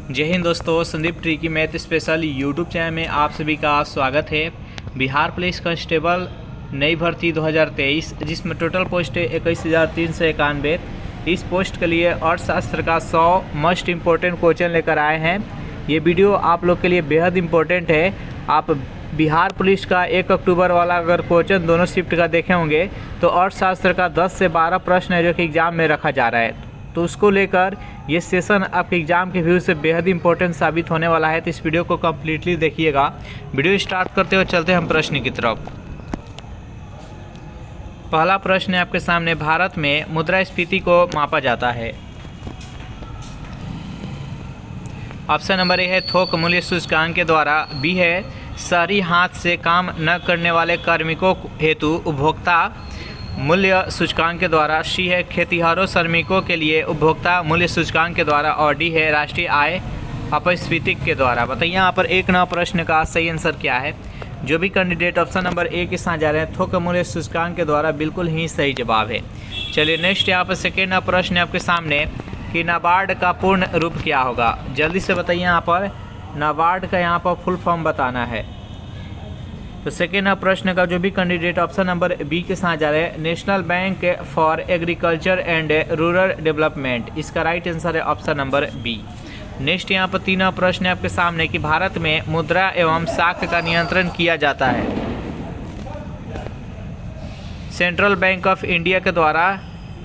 जय हिंद दोस्तों, Sandeep tricky math special YouTube channel में आप सभी का स्वागत है। बिहार पुलिस कांस्टेबल नई भर्ती 2023 जिसमें टोटल पोस्ट है 21,391। इस पोस्ट के लिए अर्थशास्त्र का 100 मस्ट इम्पोर्टेंट क्वेश्चन लेकर आए हैं। ये वीडियो आप लोग के लिए बेहद इम्पोर्टेंट है। आप बिहार पुलिस का 1 अक्टूबर वाला अगर क्वेश्चन दोनों शिफ्ट का देखे होंगे तो अर्थशास्त्र का 10 से 12 प्रश्न है जो कि एग्ज़ाम में रखा जा रहा है, तो उसको लेकर ये सेशन आपके एग्ज़ाम के व्यू से बेहद इंपॉर्टेंट साबित होने वाला है। तो इस वीडियो को कम्प्लीटली देखिएगा। वीडियो स्टार्ट करते हुए चलते हैं हम प्रश्न की तरफ। पहला प्रश्न है आपके सामने, भारत में मुद्रास्फीति को मापा जाता है। ऑप्शन नंबर ए है थोक मूल्य सूचकांक के द्वारा, बी है शहरी हाथ से काम न करने वाले कार्मिकों हेतु उपभोक्ता मूल्य सूचकांक के द्वारा, सी है खेतिहरों श्रमिकों के लिए उपभोक्ता मूल्य सूचकांक के द्वारा और डी है राष्ट्रीय आय अपस्फीति के द्वारा। बताइए यहाँ पर 1 प्रश्न का सही आंसर क्या है। जो भी कैंडिडेट ऑप्शन नंबर ए के साथ जा रहे हैं थोक मूल्य सूचकांक के द्वारा, बिल्कुल ही सही जवाब है। चलिए नेक्स्ट यहाँ पर सेकेंड प्रश्न है आपके सामने कि नाबार्ड का पूर्ण रूप क्या होगा। जल्दी से बताइए यहाँ पर नाबार्ड का यहाँ पर फुल फॉर्म बताना है। तो सेकेंड प्रश्न का जो भी कैंडिडेट ऑप्शन नंबर बी के साथ जा रहे हैं national bank for agriculture and rural development, इसका राइट आंसर है ऑप्शन नंबर बी। नेक्स्ट यहाँ पर 3 प्रश्न है आपके सामने कि भारत में मुद्रा एवं साख का नियंत्रण किया जाता है। सेंट्रल बैंक ऑफ इंडिया के द्वारा,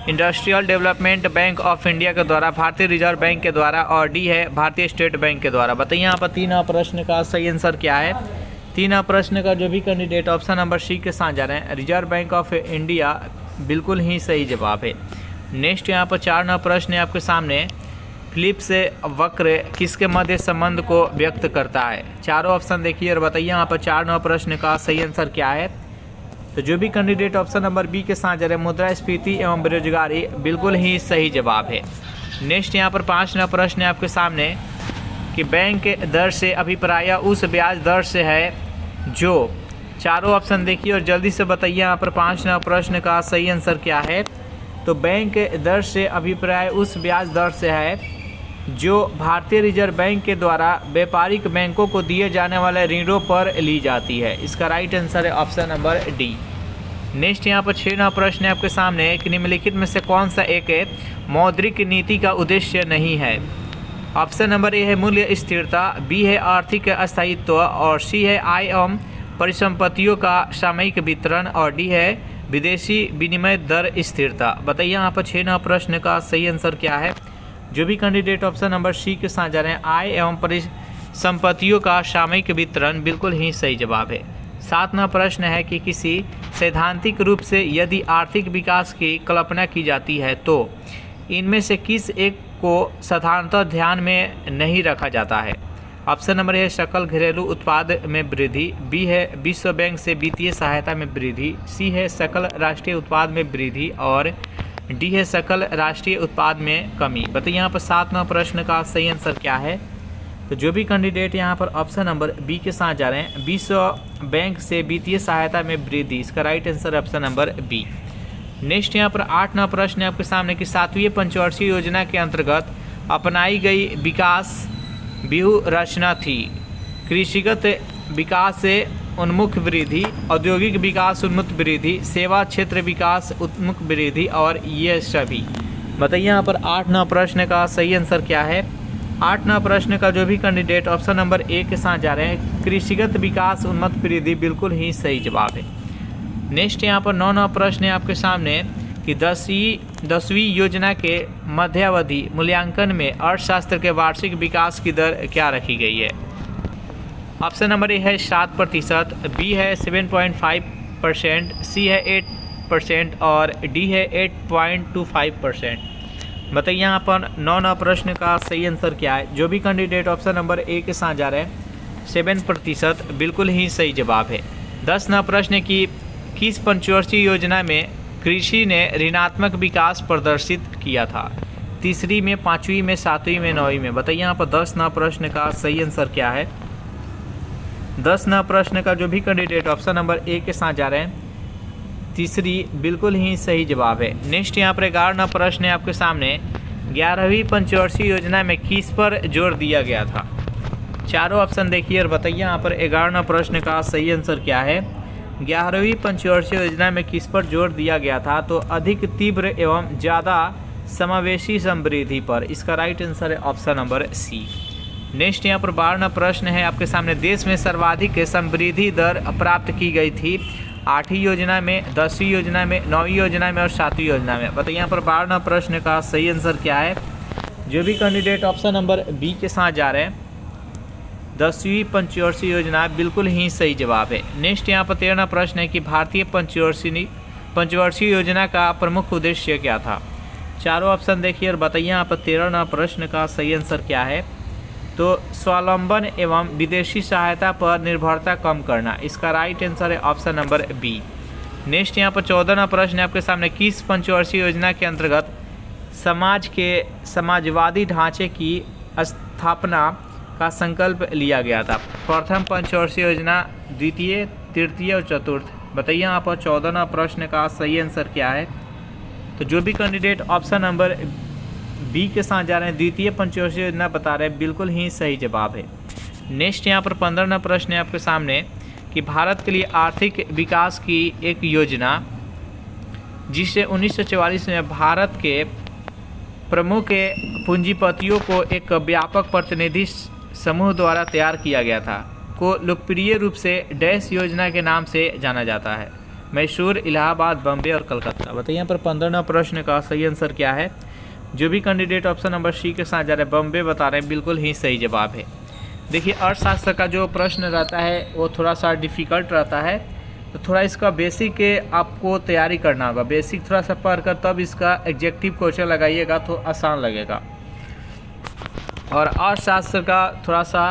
industrial development bank of India के द्वारा, भारतीय रिजर्व बैंक के द्वारा और डी है भारतीय स्टेट बैंक के द्वारा। बताइए यहाँ पर 3 प्रश्न का सही आंसर क्या है। 3 प्रश्न का जो भी कैंडिडेट ऑप्शन नंबर सी के साथ जा रहे हैं रिजर्व बैंक ऑफ इंडिया, बिल्कुल ही सही जवाब है। नेक्स्ट यहाँ पर 4 प्रश्न है आपके सामने, फ्लिप से वक्र किसके मध्य संबंध को व्यक्त करता है। चारों ऑप्शन देखिए और बताइए यहाँ पर 4 प्रश्न का सही आंसर क्या है। तो जो भी कैंडिडेट ऑप्शन नंबर बी के साथ जा रहे हैं मुद्रास्फीति एवं बेरोजगारी, बिल्कुल ही सही जवाब है। नेक्स्ट यहाँ पर 5 प्रश्न है आपके सामने कि बैंक दर से अभिप्राय उस ब्याज दर से है जो, चारों ऑप्शन देखिए और जल्दी से बताइए यहाँ पर 5 प्रश्न का सही आंसर क्या है। तो बैंक दर से अभिप्राय उस ब्याज दर से है जो भारतीय रिजर्व बैंक के द्वारा व्यापारिक बैंकों को दिए जाने वाले ऋणों पर ली जाती है। इसका राइट आंसर है ऑप्शन नंबर डी। नेक्स्ट यहाँ पर 6 प्रश्न है आपके सामने कि निम्नलिखित में से कौन सा एक मौद्रिक नीति का उद्देश्य नहीं है। ऑप्शन नंबर ए है मूल्य स्थिरता, बी है आर्थिक अस्थायित्व और सी है आय एवं परिसंपत्तियों का सामयिक वितरण और डी है विदेशी विनिमय दर स्थिरता। बताइए यहाँ पर 6 प्रश्न का सही आंसर क्या है। जो भी कैंडिडेट ऑप्शन नंबर सी के साथ जा रहे हैं आय एवं परिसंपत्तियों का सामयिक वितरण, बिल्कुल ही सही जवाब है। 7 प्रश्न है कि किसी सैद्धांतिक रूप से यदि आर्थिक विकास की कल्पना की जाती है तो इनमें से किस एक को साधारणतः ध्यान में नहीं रखा जाता है। ऑप्शन नंबर है सकल घरेलू उत्पाद में वृद्धि, बी है विश्व बैंक से वित्तीय सहायता में वृद्धि, सी है सकल राष्ट्रीय उत्पाद में वृद्धि और डी है सकल राष्ट्रीय उत्पाद में कमी। बताइए यहाँ पर 7 प्रश्न का सही आंसर क्या है। तो जो भी कैंडिडेट यहाँ पर ऑप्शन नंबर बी के साथ जा रहे हैं विश्व बैंक से वित्तीय सहायता में वृद्धि, इसका right answer option number B. Next यहाँ पर 8 प्रश्न है आपके सामने कि 7वीं पंचवर्षीय योजना के अंतर्गत अपनाई गई विकास व्यूह रचना थी। कृषिगत विकास से उन्मुख वृद्धि, औद्योगिक विकास उन्मुख वृद्धि, सेवा क्षेत्र विकास उन्मुख वृद्धि और ये सभी। बताइए यहाँ पर 8 प्रश्न का सही आंसर क्या है। 8 प्रश्न का जो भी कैंडिडेट ऑप्शन नंबर ए के साथ जा रहे हैं कृषिगत विकास उन्मुख वृद्धि, बिल्कुल ही सही जवाब है। नेक्स्ट यहाँ पर 9 प्रश्न है आपके सामने कि 10वीं योजना के मध्यावधि मूल्यांकन में अर्थशास्त्र के वार्षिक विकास की दर क्या रखी गई है। ऑप्शन नंबर ए है 7%, बी है 7.5%, सी है 8% और डी है 8.25%। बताइए यहाँ पर 9 प्रश्न का सही आंसर क्या है। जो भी कैंडिडेट ऑप्शन नंबर ए के साथ जा रहे हैं 7%, बिल्कुल ही सही जवाब है। 10 प्रश्न की किस पंचवर्षीय योजना में कृषि ने ऋणात्मक विकास प्रदर्शित किया था। 3री में, 5वीं में, 7वीं में, 9वीं में। बताइए यहाँ पर 10 प्रश्न का सही आंसर क्या है। 10 प्रश्न का जो भी कैंडिडेट ऑप्शन नंबर ए के साथ जा रहे हैं 3री, बिल्कुल ही सही जवाब है। नेक्स्ट यहाँ पर 11 प्रश्न है आपके सामने 11वीं पंचवर्षीय योजना में किस पर जोर दिया गया था? चारों ऑप्शन देखिए और बताइए यहाँ पर 11वां प्रश्न का सही आंसर क्या है। 11वीं पंचवर्षीय योजना में किस पर जोर दिया गया था? तो अधिक तीव्र एवं ज़्यादा समावेशी समृद्धि पर। इसका राइट आंसर है ऑप्शन नंबर सी। नेक्स्ट यहाँ पर 12वां प्रश्न है आपके सामने। देश में सर्वाधिक समृद्धि दर प्राप्त की गई थी 8वीं योजना में, 10वीं योजना में, 9वीं योजना में और 7वीं योजना में। बताइए यहाँ पर 12वां प्रश्न का सही आंसर क्या है। जो भी कैंडिडेट ऑप्शन नंबर बी के साथ जा रहे हैं, 10वीं पंचवर्षीय योजना बिल्कुल ही सही जवाब है। नेक्स्ट यहाँ पर 13वां प्रश्न है कि भारतीय पंचवर्षीय योजना का प्रमुख उद्देश्य क्या था? चारों ऑप्शन देखिए और बताइए यहाँ पर 13वां प्रश्न का सही आंसर क्या है। तो स्वावलंबन एवं विदेशी सहायता पर निर्भरता कम करना। इसका राइट आंसर है ऑप्शन नंबर बी। नेक्स्ट यहाँ पर 14वां प्रश्न है आपके सामने। किस पंचवर्षीय योजना के अंतर्गत समाजवादी ढांचे की स्थापना का संकल्प लिया गया था? प्रथम पंचवर्षीय योजना, द्वितीय, तृतीय और चतुर्थ। बताइए यहाँ पर 14वां प्रश्न का सही आंसर क्या है। तो जो भी कैंडिडेट ऑप्शन नंबर बी के साथ जा रहे हैं, द्वितीय पंचवर्षीय योजना बता रहे हैं, बिल्कुल ही सही जवाब है। नेक्स्ट यहाँ पर 15वां प्रश्न है आपके सामने कि भारत के लिए आर्थिक विकास की एक योजना जिसे 1944 में भारत के प्रमुख पूंजीपतियों को एक व्यापक प्रतिनिधि समूह द्वारा तैयार किया गया था, को लोकप्रिय रूप से डैश योजना के नाम से जाना जाता है? मैसूर, इलाहाबाद, बम्बे और कलकत्ता। बताइए यहाँ पर 15वां प्रश्न का सही आंसर क्या है। जो भी कैंडिडेट ऑप्शन नंबर सी के साथ जा रहे हैं, बम्बे बता रहे हैं, बिल्कुल ही सही जवाब है। देखिए अर्थशास्त्र का जो प्रश्न रहता है वो थोड़ा सा डिफ़िकल्ट रहता है, तो थोड़ा इसका बेसिक के आपको तैयारी करना होगा। बेसिक थोड़ा सा पढ़ कर तब इसका एग्जेक्टिव क्वेश्चन लगाइएगा तो आसान लगेगा। और अर्थशास्त्र का थोड़ा सा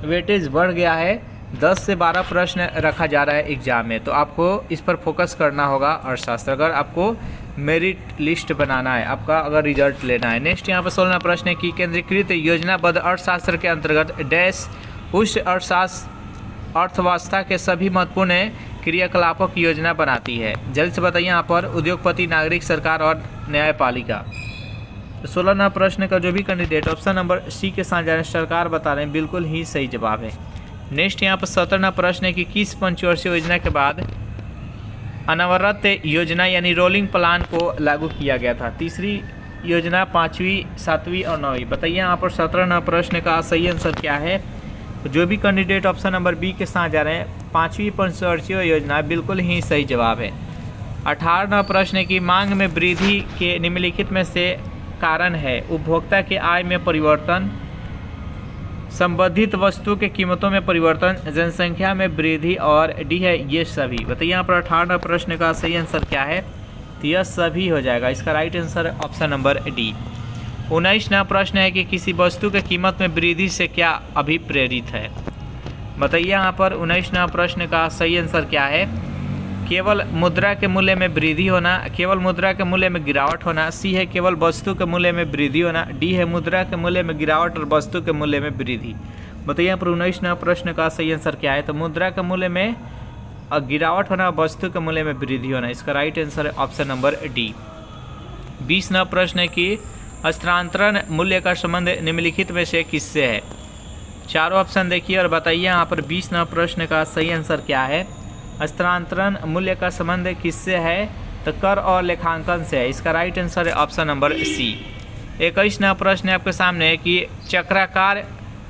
वेटेज बढ़ गया है, 10 से 12 प्रश्न रखा जा रहा है एग्जाम में, तो आपको इस पर फोकस करना होगा अर्थशास्त्र, अगर आपको मेरिट लिस्ट बनाना है, आपका अगर रिजल्ट लेना है। नेक्स्ट यहाँ पर 16वां प्रश्न है कि केंद्रीकृत योजनाबद्ध अर्थशास्त्र के अंतर्गत डैश उच्च अर्थव्यवस्था के सभी महत्वपूर्ण क्रियाकलापों की योजना बनाती है? जल्द से बताइए यहाँ पर उद्योगपति, नागरिक, सरकार और न्यायपालिका। तो 16वां प्रश्न का जो भी कैंडिडेट ऑप्शन नंबर सी के साथ जा रहे हैं, सरकार बता रहे हैं, बिल्कुल ही सही जवाब है। नेक्स्ट यहाँ पर 17वां प्रश्न है कि किस पंचवर्षीय योजना के बाद अनवरत योजना यानी रोलिंग प्लान को लागू किया गया था? तीसरी योजना, 5वीं, 7वीं और 9वीं। बताइए यहाँ पर 17वां प्रश्न का सही आंसर क्या है। तो जो भी कैंडिडेट ऑप्शन नंबर बी के साथ जा रहे हैं, 5वीं पंचवर्षीय योजना, बिल्कुल ही सही जवाब है। 18वां प्रश्न है कि मांग में वृद्धि के निम्नलिखित में से कारण है? उपभोक्ता के आय में परिवर्तन, संबंधित वस्तु के कीमतों में परिवर्तन, जनसंख्या में वृद्धि और डी है ये सभी। बताइए यहाँ पर 18वां प्रश्न का सही आंसर क्या है। तो यह सभी हो जाएगा। इसका right answer option number D. 19वां प्रश्न है कि किसी वस्तु के कीमत में वृद्धि से क्या अभिप्रेरित है? बताइए यहाँ पर 19वां प्रश्न का सही आंसर क्या है। केवल मुद्रा के मूल्य में वृद्धि होना, केवल मुद्रा के मूल्य में गिरावट होना, सी है केवल वस्तु के मूल्य में वृद्धि होना, डी है मुद्रा के मूल्य में गिरावट और वस्तु के मूल्य में वृद्धि। बताइए यहाँ पर 19वां प्रश्न का सही आंसर क्या है। तो मुद्रा के मूल्य में गिरावट होना, वस्तु के मूल्य में वृद्धि होना। इसका राइट आंसर है ऑप्शन नंबर डी। 20वां प्रश्न है कि हस्तांतरण मूल्य का संबंध निम्नलिखित में से किससे है? चारों ऑप्शन देखिए और बताइए यहाँ पर 20वां प्रश्न का सही आंसर क्या है। हस्तांतरण मूल्य का संबंध किससे है? तो कर और लेखांकन से है। इसका राइट आंसर है ऑप्शन नंबर सी। 21वां प्रश्न है आपके सामने कि चक्राकार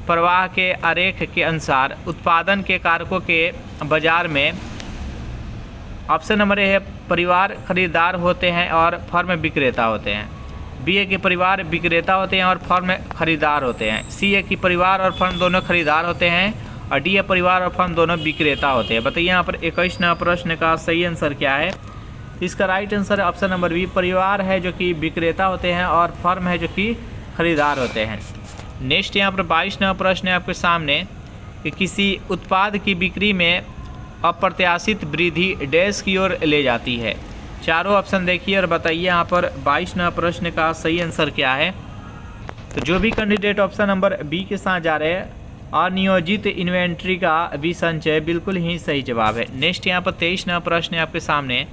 प्रवाह के आरेख के अनुसार उत्पादन के कारकों के बाजार में ऑप्शन नंबर ए है परिवार खरीदार होते हैं और फर्म विक्रेता होते हैं, बी है कि परिवार विक्रेता होते हैं और फर्म खरीदार होते हैं, सी है कि परिवार और फर्म दोनों खरीदार होते हैं और डी है परिवार और फर्म दोनों विक्रेता होते हैं। बताइए यहाँ पर 21वां प्रश्न का सही आंसर क्या है। इसका राइट आंसर है ऑप्शन नंबर बी, परिवार है जो कि विक्रेता होते हैं और फर्म है जो कि खरीदार होते हैं। नेक्स्ट यहाँ पर 22वां प्रश्न है आपके सामने कि किसी उत्पाद की बिक्री में अप्रत्याशित वृद्धि डैश की ओर ले जाती है। चारों ऑप्शन देखिए और बताइए यहाँ पर 22वां प्रश्न का सही आंसर क्या है। तो जो भी कैंडिडेट ऑप्शन नंबर बी के साथ जा रहे हैं, अनियोजित इन्वेंट्री का विसंचय, बिल्कुल ही सही जवाब है। नेक्स्ट यहाँ पर 23वां प्रश्न है आपके सामने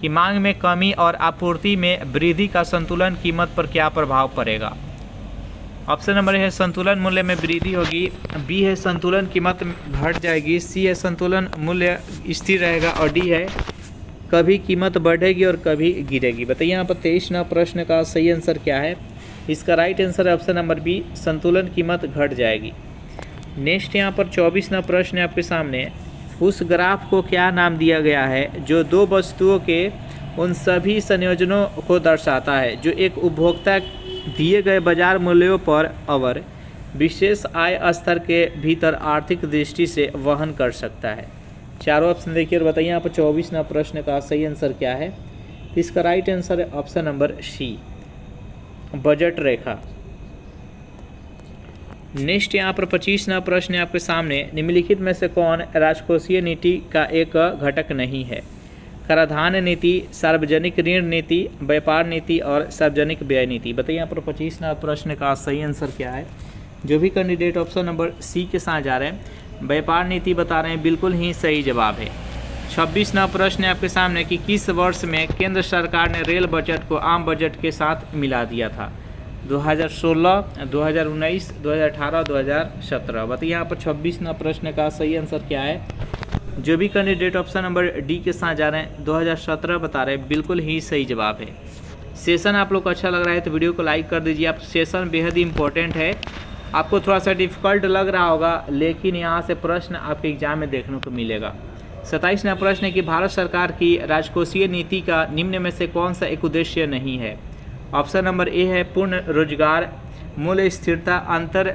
कि मांग में कमी और आपूर्ति में वृद्धि का संतुलन कीमत पर क्या प्रभाव पड़ेगा। ऑप्शन नंबर है संतुलन मूल्य में वृद्धि होगी, बी है संतुलन कीमत घट जाएगी, सी है संतुलन मूल्य स्थिर रहेगा और डी है कभी कीमत बढ़ेगी और कभी गिरेगी। बताइए यहाँ पर 23 नंबर प्रश्न का सही आंसर क्या है। इसका राइट आंसर है ऑप्शन नंबर बी, संतुलन कीमत घट जाएगी। नेक्स्ट यहाँ पर 24 नंबर प्रश्न है आपके सामने। उस ग्राफ को क्या नाम दिया गया है जो दो वस्तुओं के उन सभी संयोजनों को दर्शाता है जो एक उपभोक्ता दिए गए बाजार मूल्यों पर और विशेष आय स्तर के भीतर आर्थिक दृष्टि से वहन कर सकता है। चारों ऑप्शन देखिए और बताइए यहाँ पर 24 नंबर प्रश्न का सही आंसर क्या है। इसका राइट आंसर है ऑप्शन नंबर सी, बजट रेखा। नेक्स्ट यहाँ पर 25 नंबर प्रश्न है आपके सामने। निम्नलिखित में से कौन राजकोषीय नीति का एक घटक नहीं है। कराधान नीति, सार्वजनिक ऋण नीति, व्यापार नीति और सार्वजनिक व्यय नीति। बताइए यहाँ पर 25 नंबर प्रश्न का सही आंसर क्या है। जो भी कैंडिडेट ऑप्शन नंबर सी के साथ जा रहे हैं व्यापार नीति बता रहे हैं, बिल्कुल ही सही जवाब है। 26 नंबर प्रश्न है आपके सामने कि किस वर्ष में केंद्र सरकार ने रेल बजट को आम बजट के साथ मिला दिया था। 2016, 2019, 2018, 2017। बताइए यहाँ पर 26 नंबर प्रश्न का सही आंसर क्या है। जो भी कैंडिडेट ऑप्शन नंबर डी के साथ जा रहे हैं 2017 बता रहे हैं, बिल्कुल ही सही जवाब है। सेशन आप लोग को अच्छा लग रहा है तो वीडियो को लाइक कर दीजिए। आप सेशन बेहद ही इंपॉर्टेंट है। आपको थोड़ा सा डिफिकल्ट लग रहा होगा लेकिन यहाँ से प्रश्न आपके एग्जाम में देखने को मिलेगा। 27 नंबर प्रश्न है कि भारत सरकार की राजकोषीय नीति का निम्न में से कौन सा एक उद्देश्य नहीं है। ऑप्शन नंबर ए है पूर्ण रोजगार, मूल्य स्थिरता, अंतर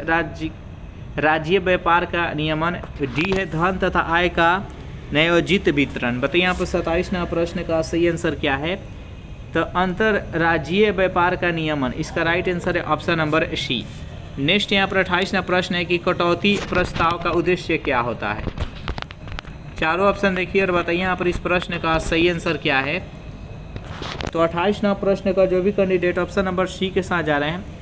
राज्य व्यापार का नियमन, डी है धन तथा आय का न्यायोचित वितरण। बताइए यहाँ पर 27 नंबर प्रश्न का सही आंसर क्या है। तो अंतर्राज्यीय व्यापार का नियमन, इसका राइट आंसर है ऑप्शन नंबर सी। नेक्स्ट यहाँ पर 28 नंबर प्रश्न है कि कटौती प्रस्ताव का उद्देश्य क्या होता है। चारों ऑप्शन देखिए और बताइए यहाँ पर इस प्रश्न का सही आंसर क्या है। तो 28 नंबर प्रश्न का जो भी कैंडिडेट ऑप्शन नंबर सी के साथ जा रहे हैं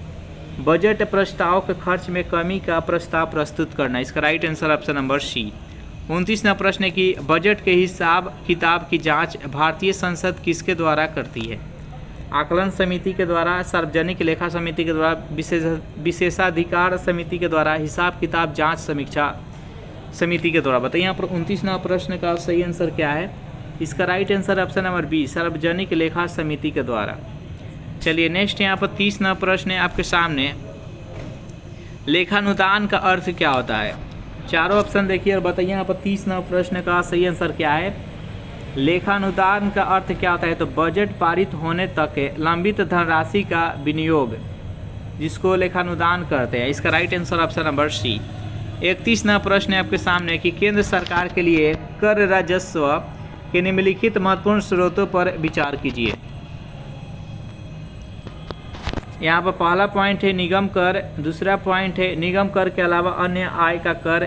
बजट प्रस्ताव के खर्च में कमी का प्रस्ताव प्रस्तुत करना, इसका right answer option number C. 29 number प्रश्न है कि बजट के हिसाब किताब की जांच भारतीय संसद किसके द्वारा करती है। आकलन समिति के द्वारा, सार्वजनिक लेखा समिति के द्वारा, विशेषाधिकार समिति के द्वारा, हिसाब किताब जांच समीक्षा समिति के द्वारा। बताइए यहाँ पर 29 नंबर प्रश्न का सही आंसर क्या है। इसका right answer option number B, सार्वजनिक लेखा समिति के द्वारा। चलिए नेक्स्ट यहाँ पर 30 नंबर प्रश्न है आपके सामने। लेखानुदान का अर्थ क्या होता है। चारों ऑप्शन देखिए और बताइए यहाँ पर 30 नंबर प्रश्न का सही आंसर क्या है। लेखानुदान का अर्थ क्या होता है। तो बजट पारित होने तक लंबित धनराशि का विनियोग, जिसको लेखानुदान कहते हैं। इसका right answer option number C. 31 number प्रश्न है आपके सामने कि केंद्र सरकार के लिए कर राजस्व के निम्नलिखित महत्वपूर्ण स्रोतों पर विचार कीजिए। यहाँ पर पहला पॉइंट है निगम कर, दूसरा पॉइंट है निगम कर के अलावा अन्य आय का कर,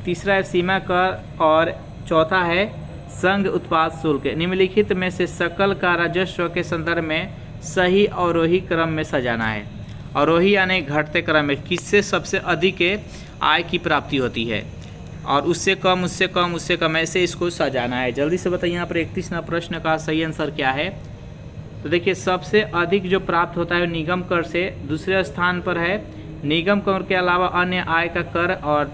तीसरा है सीमा कर और चौथा है संघ उत्पाद शुल्क। निम्नलिखित में से सकल का राजस्व के संदर्भ में सही अवरोही क्रम में सजाना है। अवरोही यानी घटते क्रम में किससे सबसे अधिक आय की प्राप्ति होती है और उससे कम उससे कम उससे कम, ऐसे इसको सजाना है। जल्दी से बताइए यहाँ पर 31 नंबर प्रश्न का सही आंसर क्या है। तो देखिए सबसे अधिक जो प्राप्त होता है निगम कर से, दूसरे स्थान पर है निगम कर के अलावा अन्य आय का कर और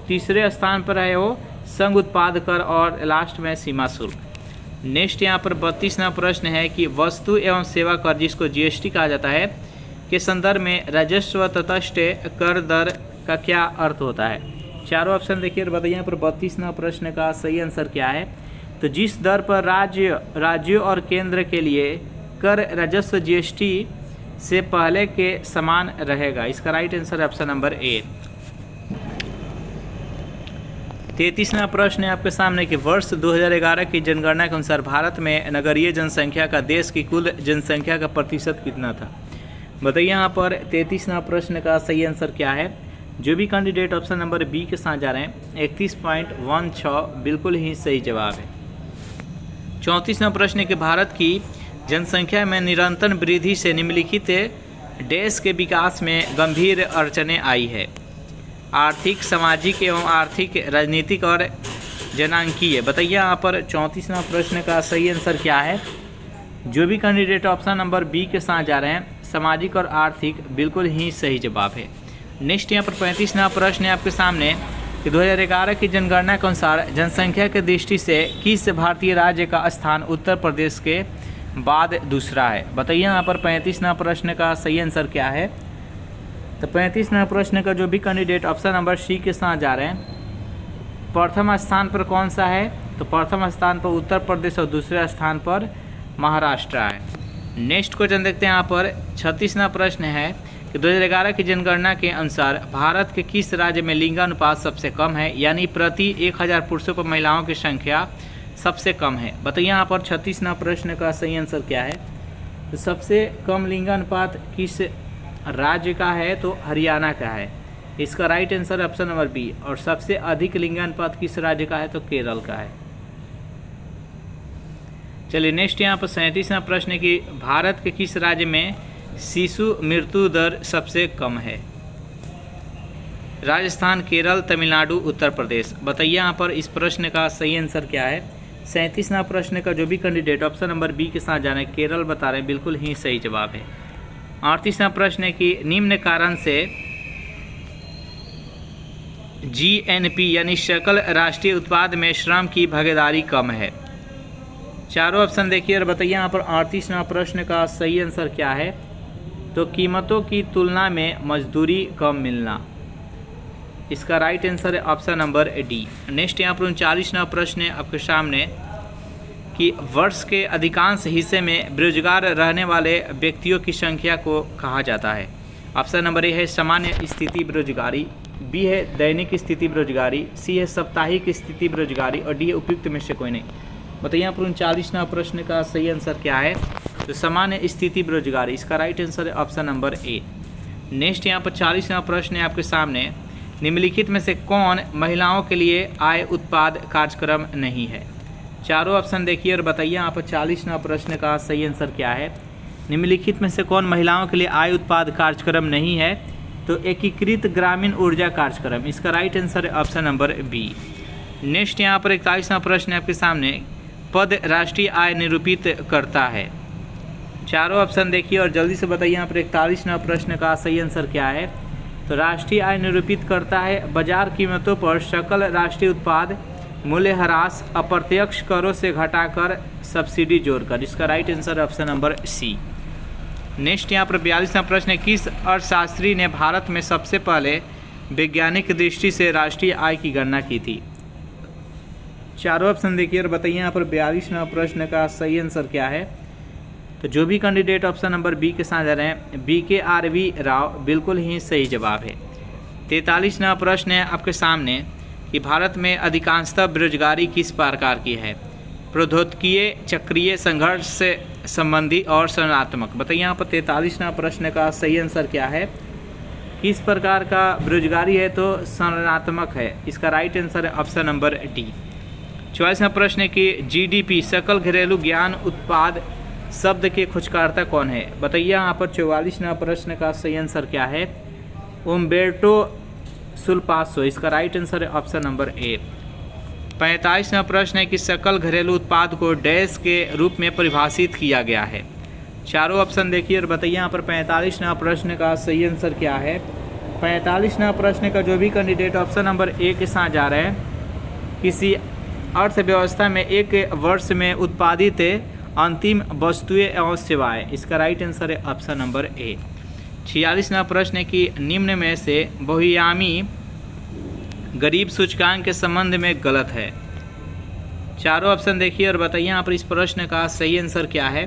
तीसरे स्थान पर है वो संघ उत्पाद कर और लास्ट में सीमा शुल्क। नेक्स्ट यहाँ पर 32 नंबर प्रश्न है कि वस्तु एवं सेवा कर, जिसको जीएसटी कहा जाता है, के संदर्भ में राजस्व तटस्थ कर दर का क्या अर्थ होता है। चारों ऑप्शन देखिए और बताइए यहाँ पर 32 नंबर प्रश्न का सही आंसर क्या है। तो जिस दर पर राज्यों और केंद्र के लिए कर राजस्व जीएसटी से पहले के समान रहेगा, इसका राइट आंसर है ऑप्शन नंबर ए। 33वां प्रश्न है आपके सामने कि वर्ष 2011 की जनगणना के अनुसार भारत में नगरीय जनसंख्या का देश की कुल जनसंख्या का प्रतिशत कितना था। बताइए यहाँ पर 33वां प्रश्न का सही आंसर क्या है। जो भी कैंडिडेट ऑप्शन नंबर बी के साथ जा रहे हैं 31.16 बिल्कुल ही सही जवाब है। 34वां प्रश्न है कि भारत की जनसंख्या में निरंतर वृद्धि से निम्नलिखित देश के विकास में गंभीर अड़चनें आई है। आर्थिक, सामाजिक एवं आर्थिक, राजनीतिक और जनांकीय। बताइए यहाँ पर 34वां प्रश्न का सही आंसर क्या है। जो भी कैंडिडेट ऑप्शन नंबर बी के साथ जा रहे हैं, सामाजिक और आर्थिक, बिल्कुल ही सही जवाब है। नेक्स्ट यहाँ पर 35वां प्रश्न है आपके सामने कि 2011 की जनगणना के अनुसार जनसंख्या की दृष्टि से किस भारतीय राज्य का स्थान उत्तर प्रदेश के बाद दूसरा है। बताइए यहाँ पर 35वां प्रश्न का सही आंसर क्या है। तो 35वां प्रश्न का जो भी कैंडिडेट ऑप्शन नंबर सी के साथ जा रहे हैं, प्रथम स्थान पर कौन सा है, तो प्रथम स्थान पर उत्तर प्रदेश और दूसरे स्थान पर महाराष्ट्र है। नेक्स्ट क्वेश्चन देखते हैं यहाँ पर 36वां प्रश्न है कि 2011 की जनगणना के अनुसार भारत के किस राज्य में लिंगानुपात सबसे कम है, यानी प्रति 1000 पुरुषों पर महिलाओं की संख्या सबसे कम है। बताइए यहाँ पर 36वां प्रश्न का सही आंसर क्या है। तो सबसे कम लिंगानुपात किस राज्य का है, तो हरियाणा का है। इसका right answer option number B. और सबसे अधिक लिंगानुपात किस राज्य का है, तो केरल का है। चलिए नेक्स्ट यहाँ पर 37वां प्रश्न है कि भारत के किस राज्य में शिशु मृत्यु दर सबसे कम है। राजस्थान, केरल, तमिलनाडु, उत्तर प्रदेश। बताइए यहाँ पर इस प्रश्न का सही आंसर क्या है। 37वां प्रश्न का जो भी कैंडिडेट ऑप्शन नंबर बी के साथ जाना है, केरल बता रहे हैं, बिल्कुल ही सही जवाब है। 38वां प्रश्न है कि निम्न कारण से जीएनपी यानी सकल राष्ट्रीय उत्पाद में श्रम की भागीदारी कम है। चारों ऑप्शन देखिए और बताइए यहाँ पर 38वां प्रश्न का सही आंसर क्या है। तो कीमतों की तुलना में मजदूरी कम मिलना। इसका राइट आंसर है ऑप्शन नंबर डी। नेक्स्ट यहाँ पर 39वां प्रश्न है आपके सामने कि वर्ष के अधिकांश हिस्से में बेरोजगार रहने वाले व्यक्तियों की संख्या को कहा जाता है। ऑप्शन नंबर ए है सामान्य स्थिति बेरोजगारी, बी है दैनिक स्थिति बेरोजगारी, सी है साप्ताहिक स्थिति बेरोजगारी और डी है उपयुक्त में से कोई नहीं। बताइए यहाँ पर 39वां प्रश्न का सही आंसर क्या है। तो सामान्य स्थिति बेरोजगारी। इसका राइट आंसर है ऑप्शन नंबर ए। नेक्स्ट यहाँ पर 40वां प्रश्न है आपके सामने, निम्नलिखित में से कौन महिलाओं के लिए आय उत्पाद कार्यक्रम नहीं है। चारों ऑप्शन देखिए और बताइए यहाँ पर 40वां प्रश्न का सही आंसर क्या है। निम्नलिखित में से कौन महिलाओं के लिए आय उत्पाद कार्यक्रम नहीं है, तो एकीकृत ग्रामीण ऊर्जा कार्यक्रम। इसका राइट आंसर है ऑप्शन नंबर बी। नेक्स्ट यहाँ पर 41वां प्रश्न है आपके सामने, पद राष्ट्रीय आय निरूपित करता है। चारों ऑप्शन देखिए और जल्दी से बताइए यहाँ पर 41वां प्रश्न का सही आंसर क्या है। तो राष्ट्रीय आय निरूपित करता है बाजार कीमतों पर सकल राष्ट्रीय उत्पाद मूल्य ह्रास अप्रत्यक्ष करों से घटाकर सब्सिडी जोड़कर। इसका right answer option number C. Next यहाँ पर 42वां प्रश्न है, किस अर्थशास्त्री ने भारत में सबसे पहले वैज्ञानिक दृष्टि से राष्ट्रीय आय की गणना की थी। चारों ऑप्शन देखिए और बताइए यहाँ पर 42वां प्रश्न का सही आंसर क्या है। तो जो भी कैंडिडेट ऑप्शन नंबर बी के साथ जा रहे हैं, BKRV राव, बिल्कुल ही सही जवाब है। 43वां प्रश्न है आपके सामने कि भारत में अधिकांशतः बेरोजगारी किस प्रकार की है, प्रौद्योगिकीय, चक्रीय, संघर्ष से संबंधी और संरचनात्मक। बताइए यहाँ पर 43वां प्रश्न का सही आंसर क्या है। किस प्रकार का बेरोजगारी है, तो संरचनात्मक है। इसका राइट आंसर है ऑप्शन नंबर डी। 44वां प्रश्न है कि GDP सकल घरेलू ज्ञान उत्पाद शब्द के खोजकर्ता कौन है। बताइए यहाँ पर 44वां प्रश्न का सही आंसर क्या है। उम्बेर्टो सुल्पासो। इसका राइट आंसर है ऑप्शन नंबर ए। 45वां प्रश्न है कि सकल घरेलू उत्पाद को डैश के रूप में परिभाषित किया गया है। चारों ऑप्शन देखिए और बताइए यहाँ पर 45वां प्रश्न का सही आंसर क्या है। 45वां प्रश्न का जो भी कैंडिडेट ऑप्शन नंबर ए के साथ जा रहे हैं, किसी अर्थव्यवस्था में एक वर्ष में उत्पादित अंतिम वस्तुएं एवं सेवाएं। इसका राइट आंसर है ऑप्शन नंबर ए। 46वां प्रश्न है कि निम्न में से बहुआयामी गरीब सूचकांक के संबंध में गलत है। चारों ऑप्शन देखिए और बताइए यहाँ पर इस प्रश्न का सही आंसर क्या है।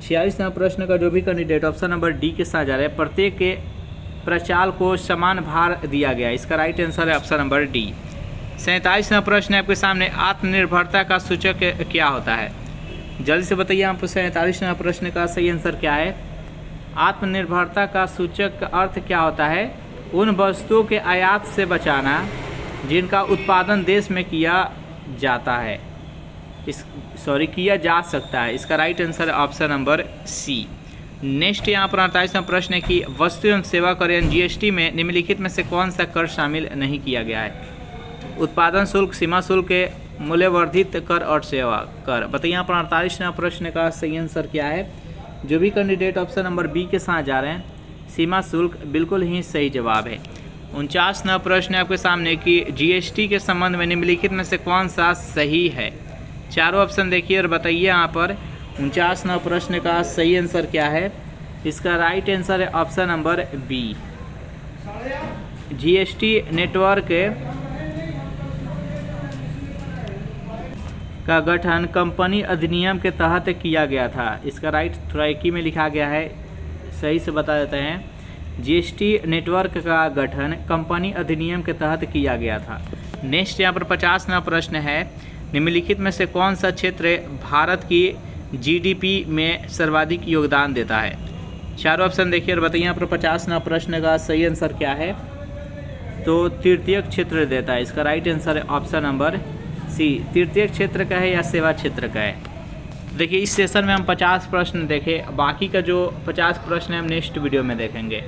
46वां प्रश्न का जो भी कैंडिडेट ऑप्शन नंबर डी के साथ जा रहे हैं, प्रत्येक के प्रचाल को समान भार दिया गया। इसका राइट आंसर है ऑप्शन नंबर डी। 47वां प्रश्न है आपके सामने, आत्मनिर्भरता का सूचक क्या होता है। जल्दी से बताइए यहाँ पर 47वां प्रश्न का सही आंसर क्या है। आत्मनिर्भरता का सूचक का अर्थ क्या होता है, उन वस्तुओं के आयात से बचाना जिनका उत्पादन देश में किया जाता है, किया जा सकता है। इसका राइट आंसर है ऑप्शन नंबर सी। नेक्स्ट यहाँ पर 48वां प्रश्न है कि वस्तु एवं सेवा कर GST में निम्नलिखित में से कौन सा कर शामिल नहीं किया गया है। उत्पादन शुल्क, सीमा शुल्क, मूल्यवर्धित कर और सेवा कर। बताइए यहाँ पर 48वां प्रश्न का सही आंसर क्या है। जो भी कैंडिडेट ऑप्शन नंबर बी के साथ जा रहे हैं, सीमा शुल्क, बिल्कुल ही सही जवाब है। 49वां प्रश्न है आपके सामने कि जीएसटी के संबंध में निम्नलिखित में से कौन सा सही है। चारों ऑप्शन देखिए और बताइए यहाँ पर 49वां प्रश्न का सही आंसर क्या है। इसका राइट आंसर है option number B. GST network का गठन कंपनी अधिनियम के तहत किया गया था। इसका राइट थोड़ा एक ही में लिखा गया है, सही से बता देते हैं। जीएसटी नेटवर्क का गठन कंपनी अधिनियम के तहत किया गया था। नेक्स्ट यहाँ पर 50वां प्रश्न है, निम्नलिखित में से कौन सा क्षेत्र भारत की जीडीपी में सर्वाधिक योगदान देता है। चारों ऑप्शन देखिए और बताइए यहाँ पर 50वां प्रश्न का सही आंसर क्या है। तो तृतीयक क्षेत्र देता है। इसका राइट आंसर है ऑप्शन नंबर सी। तृतीयक क्षेत्र का है या सेवा क्षेत्र का है। देखिए इस सेशन में हम 50 प्रश्न देखें, बाकी का जो 50 प्रश्न है हम नेक्स्ट वीडियो में देखेंगे।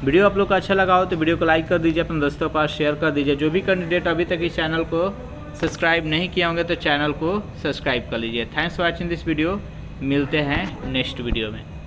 वीडियो आप लोग को अच्छा लगा हो तो वीडियो को लाइक कर दीजिए, अपने दोस्तों के पास शेयर कर दीजिए। जो भी कैंडिडेट अभी तक इस चैनल को सब्सक्राइब नहीं किए होंगे तो चैनल को सब्सक्राइब कर लीजिए। Thanks for watching this video. मिलते हैं नेक्स्ट वीडियो में।